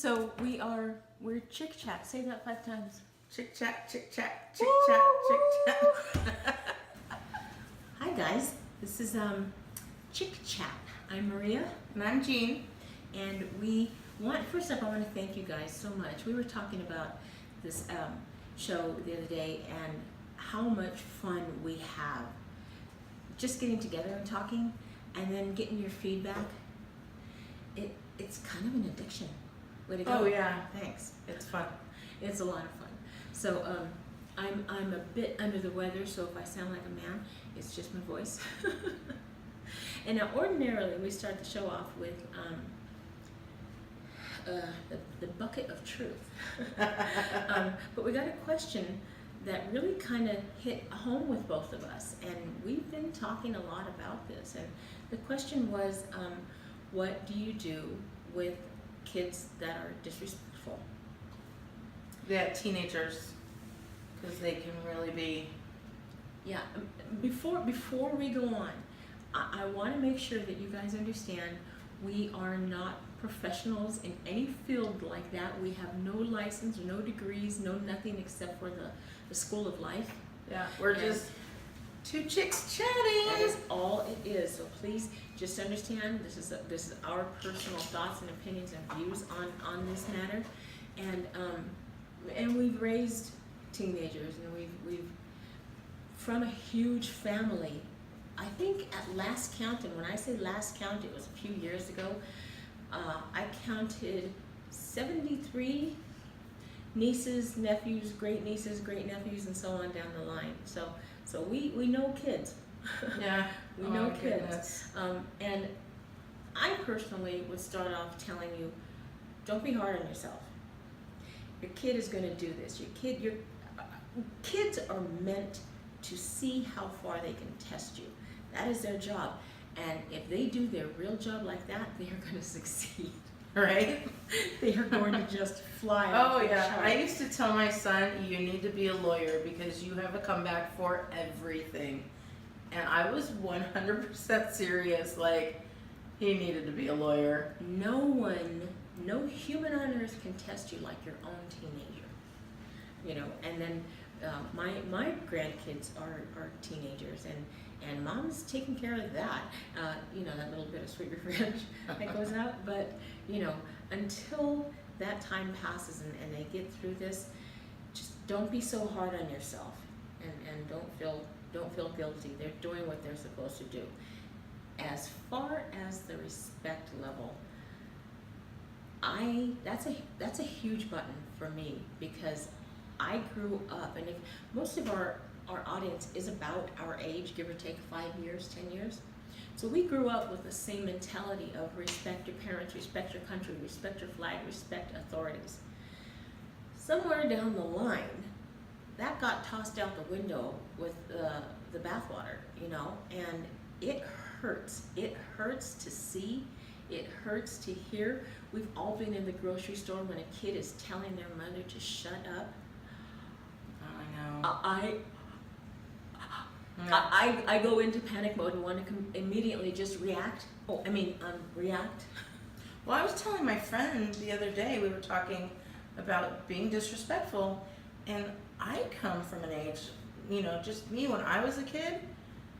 We're ChicChat. Say that 5 times. ChicChat, ChicChat, ChicChat, ChicChat. Hi guys, this is ChicChat. I'm Maria, And I'm Jean. and first up, I want to thank you guys so much. We were talking about this show the other day and how much fun we have just getting together and talking, and then getting your feedback. It's kind of an addiction. Way to go. Oh yeah, Thanks. it's fun. It's a lot of fun. So I'm a bit under the weather, so if I sound like a man, it's just my voice. And now ordinarily we start the show off with the bucket of truth. But we got a question that really kind of hit home with both of us, and we've been talking a lot about this. And the question was, what do you do with kids that are disrespectful? Yeah, teenagers, because they can really be. Yeah, before we go on, I want to make sure that you guys understand we are not professionals in any field like that. We have no license, no degrees, no nothing except for the school of life. Yeah, we're just two chicks That chatting. is all it is. So please just understand this is our personal thoughts and opinions and views on this matter, and we've raised teenagers, and we've from a huge family. I think at last count, and when I say last count, it was a few years ago, I counted 73 nieces, nephews, great nieces, great nephews, and so on down the line. So we know kids. Yeah, We oh know my kids. goodness. And I personally would start off telling you, don't be hard on yourself. Your kid is going to do this. Your kids are meant to see how far they can test you. That is their job. And if they do their real job like that, they are going to succeed. Right? They are going to just fly Oh off the yeah, chart. I used to tell my son, you need to be a lawyer because you have a comeback for everything. And I was 100% serious, like, he needed to be a lawyer. No human on earth can test you like your own teenager. You know, and then my grandkids are teenagers, and mom's taking care of that. You know, that little bit of sweet revenge that goes out. But you know, until that time passes and they get through this, just don't be so hard on yourself, and don't feel guilty. They're doing what they're supposed to do. As far as the respect level, that's a huge button for me, because I grew up, and if most of our audience is about our age, give or take 5 years, 10 years. So we grew up with the same mentality of respect your parents, respect your country, respect your flag, respect authorities. Somewhere down the line, that got tossed out the window with the bathwater, you know, and it hurts. It hurts to see. It hurts to hear. We've all been in the grocery store when a kid is telling their mother to shut up. I know. I go into panic mode and want to immediately just react. React. Well, I was telling my friend the other day, we were talking about being disrespectful, and I come from an age, you know, just me when I was a kid,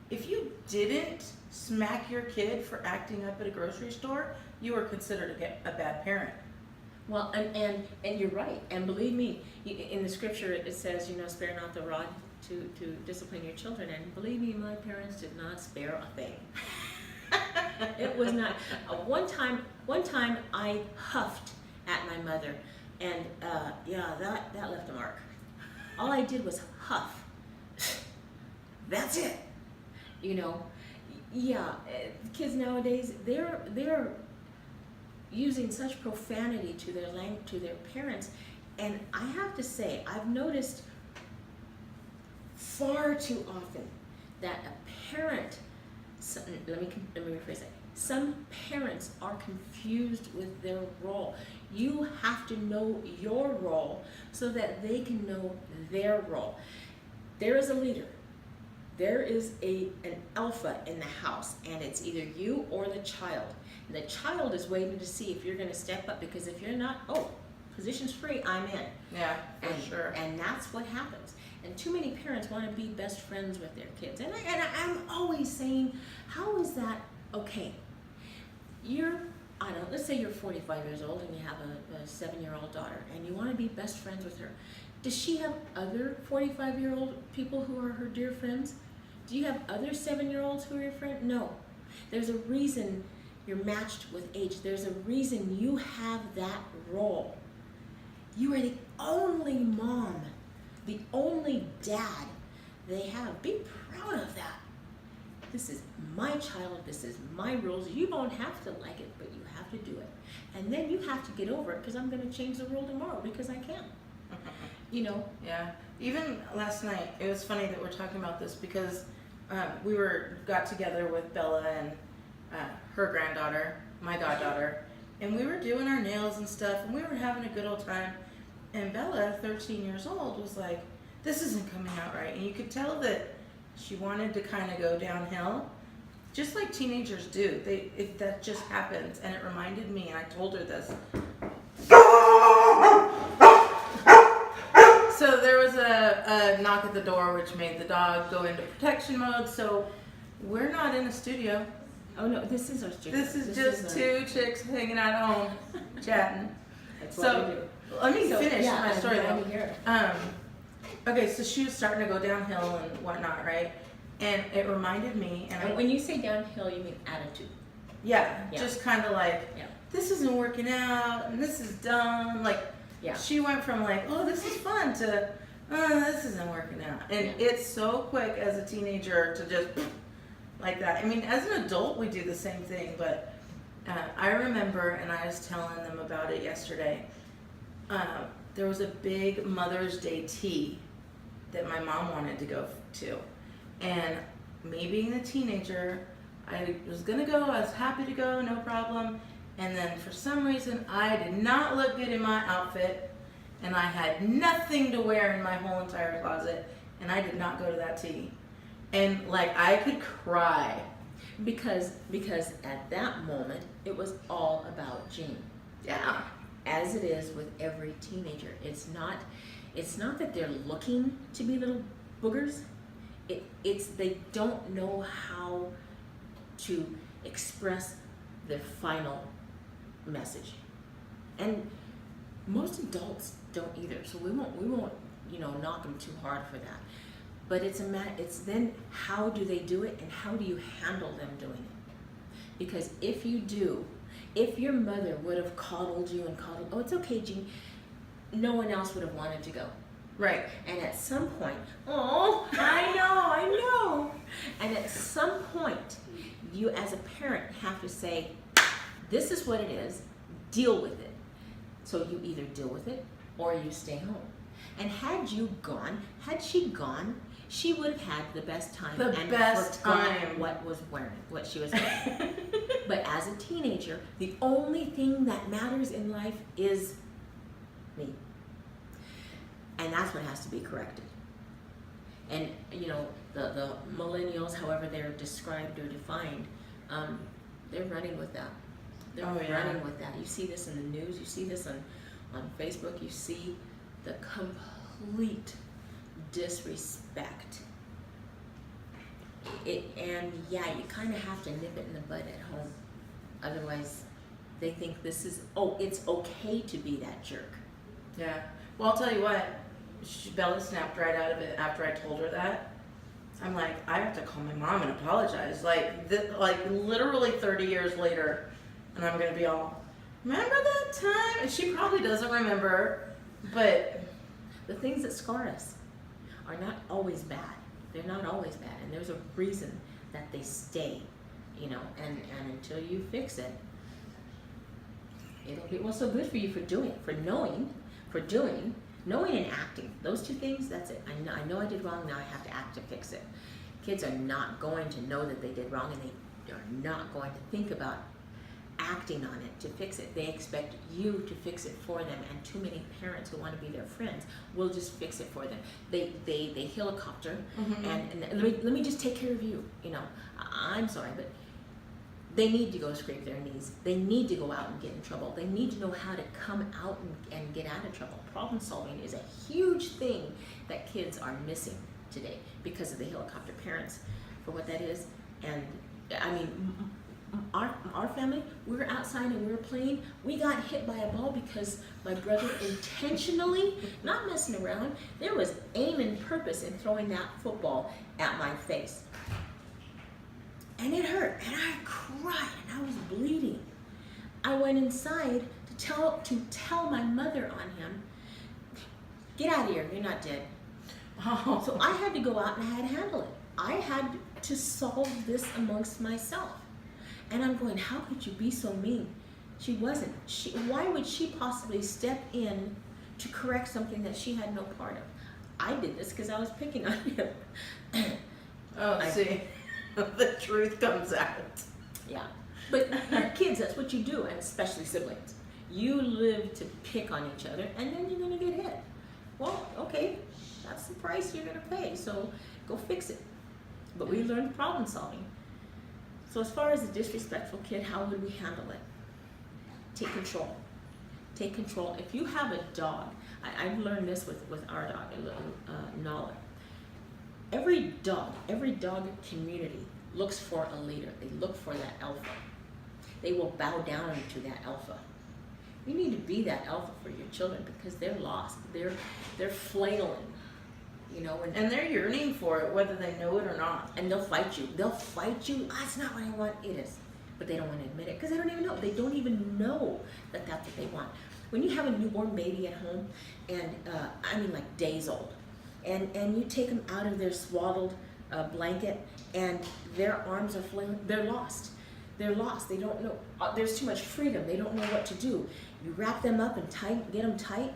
if you didn't smack your kid for acting up at a grocery store, you were considered a bad parent. Well, and you're right. And believe me, in the scripture it says, you know, spare not the rod to discipline your children. And believe me, my parents did not spare a thing. It was not. One time I huffed at my mother, and that left a mark. All I did was huff. That's it. You know, yeah. Kids nowadays, they're using such profanity to their parents, and I have to say, I've noticed far too often that a parent, let me rephrase that. Some parents are confused with their role. You have to know your role so that they can know their role. There is a leader. There is an alpha in the house, and it's either you or the child. The child is waiting to see if you're going to step up, because if you're not, oh, position's free, I'm in. Yeah, for And, sure. and that's what happens. And too many parents want to be best friends with their kids. And I'm always saying, how is that okay? Let's say you're 45 years old and you have a 7-year-old daughter and you want to be best friends with her. Does she have other 45-year-old people who are her dear friends? Do you have other 7-year-olds who are your friends? No. There's a reason you're matched with age. There's a reason you have that role. You are the only mom, the only dad they have. Be proud of that. This is my child, this is my rules. You don't have to like it, but you have to do it. And then you have to get over it, because I'm going to change the rule tomorrow because I can. You know? Yeah. Even last night, it was funny that we're talking about this, because we got together with Bella and her granddaughter, my goddaughter, and we were doing our nails and stuff, and we were having a good old time. And Bella, 13 years old, was like, this isn't coming out right. And you could tell that she wanted to kind of go downhill, just like teenagers do. That just happens. And it reminded me, and I told her this. So there was a knock at the door, which made the dog go into protection mode. So we're not in a studio. Oh no, this is our studio. This is just two chicks hanging out at home, chatting. That's what we do. Let me finish my I'm story glad though. to hear it. Okay, so she was starting to go downhill and whatnot, right? And it reminded me, And when you say downhill, you mean attitude. Yeah, Yeah. just kind of like, Yeah. this isn't working out, and this is dumb. Like, Yeah. she went from like, oh, this is fun, to, this isn't working out. And it's so quick as a teenager to just like that. I mean, as an adult, we do the same thing, but I remember, and I was telling them about it yesterday, there was a big Mother's Day tea that my mom wanted to go to. And me being a teenager, I was gonna go, I was happy to go, no problem. And then for some reason, I did not look good in my outfit, and I had nothing to wear in my whole entire closet, and I did not go to that tea. And like, I could cry. Because at that moment, it was all about Jean. Yeah. As it is with every teenager. It's not that they're looking to be little boogers. It's they don't know how to express their final message. And most adults don't either. So we won't knock them too hard for that. But it's then how do they do it, and how do you handle them doing it? Because if your mother would have coddled you and coddled, oh, it's okay, Jean, no one else would have wanted to go. Right. And at some point, oh, I know. And at some point, you as a parent have to say, this is what it is, deal with it. So you either deal with it or you stay home. And had she gone, she would have had the best time. Time. What she was wearing. But as a teenager, the only thing that matters in life is me. And that's what has to be corrected. And the millennials, however they're described or defined, they're running with that. They're running with that. You see this in the news, you see this on Facebook, you see the complete disrespect. You kind of have to nip it in the bud at home. Otherwise, they think it's okay to be that jerk. Yeah. Well, I'll tell you what, Bella snapped right out of it after I told her that. I'm like, I have to call my mom and apologize. Like literally 30 years later, and I'm going to be all, remember that time? And she probably doesn't remember, but the things that scar us are not always bad. They're not always bad, and there's a reason that they stay, and until you fix it, it'll be so good for you for doing, knowing and acting. Those two things, that's it. I know I did wrong, now I have to act to fix it. Kids are not going to know that they did wrong, and they are not going to think about acting on it to fix it. They expect you to fix it for them, and too many parents who want to be their friends will just fix it for them. They helicopter and let me just take care of you. I'm sorry, but They need to go scrape their knees. They need to go out and get in trouble. They need to know how to come out and get out of trouble. Problem solving is a huge thing that kids are missing today because of the helicopter parents, for what that is. And I mean, our family, we were outside and we were playing. We got hit by a ball because my brother intentionally, not messing around, there was aim and purpose in throwing that football at my face. And it hurt, and I cried, and I was bleeding. I went inside to tell my mother on him, get out of here, you're not dead. Oh. So I had to go out and I had to handle it. I had to solve this amongst myself. And I'm going, how could you be so mean? She wasn't. Why would she possibly step in to correct something that she had no part of? I did this because I was picking on him. See. The truth comes out. Yeah, but you're kids, that's what you do, and especially siblings. You live to pick on each other, and then you're gonna get hit. Well, okay, that's the price you're gonna pay, so go fix it. But we learned problem solving. So as far as a disrespectful kid, how would we handle it? Take control. Take control. If you have a dog, I've learned this with our dog, Nala. Every dog community looks for a leader. They look for that alpha. They will bow down to that alpha. You need to be that alpha for your children because they're lost. They're flailing, you know. And they're yearning for it, whether they know it or not. And they'll fight you. They'll fight you. That's not what I want. It is. But they don't want to admit it because they don't even know. They don't even know that that's what they want. When you have a newborn baby at home, and I mean like days old, and you take them out of their swaddled blanket and their arms are flailing, they're lost. They're lost. They don't know. There's too much freedom. They don't know what to do. You wrap them up and tight, get them tight,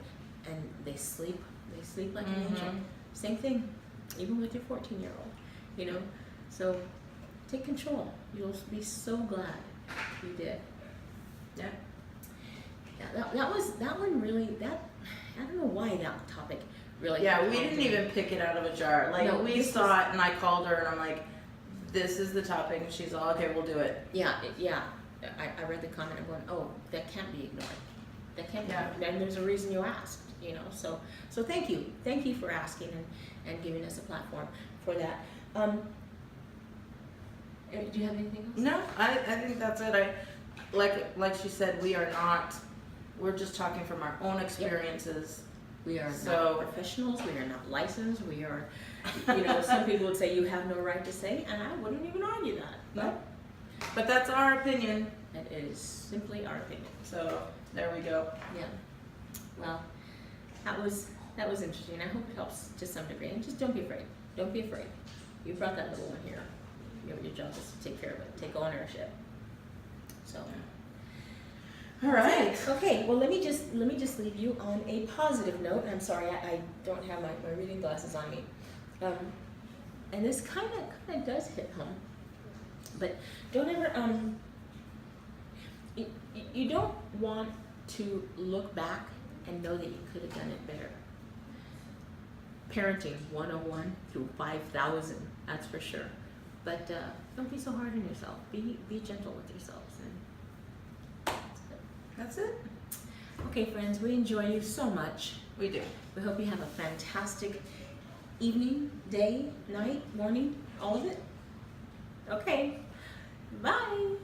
and they sleep. They sleep like an angel. Same thing, even with your 14-year-old, you know. So take control. You'll be so glad you did. Yeah. Yeah. That one really. I don't know why that topic really. Yeah, we didn't even pick it out of a jar. Like, No, we saw it, and I called her, and I'm like, this is the topic, and she's all, okay, we'll do it. Yeah. I read the comment. I'm going, oh, that can't be ignored. That can't be Yeah. ignored. And there's a reason you asked, you know. So thank you for asking and giving us a platform for that. Do you have anything else? No, I think that's it. Like she said, we're just talking from our own experiences. We are So- not professionals. We are not licensed. We are, you know, some people would say you have no right to say, and I wouldn't even argue that. No. But that's our opinion. It is simply our opinion. So there we go. Yeah. Well, that was interesting. I hope it helps to some degree. And just don't be afraid. Don't be afraid. You brought that little one here. Your job is to take care of it, take ownership. So. All right. Okay. Well, let me just leave you on a positive note. I'm sorry, I don't have my reading glasses on me. And this kind of does hit home. But don't ever you don't want to look back and know that you could have done it better. Parenting 101 through 5,000, that's for sure. But don't be so hard on yourself. Be gentle with yourselves, and That's it. okay, friends, we enjoy you so much. We do. We hope you have a fantastic evening, day, night, morning, all of it. Okay, bye.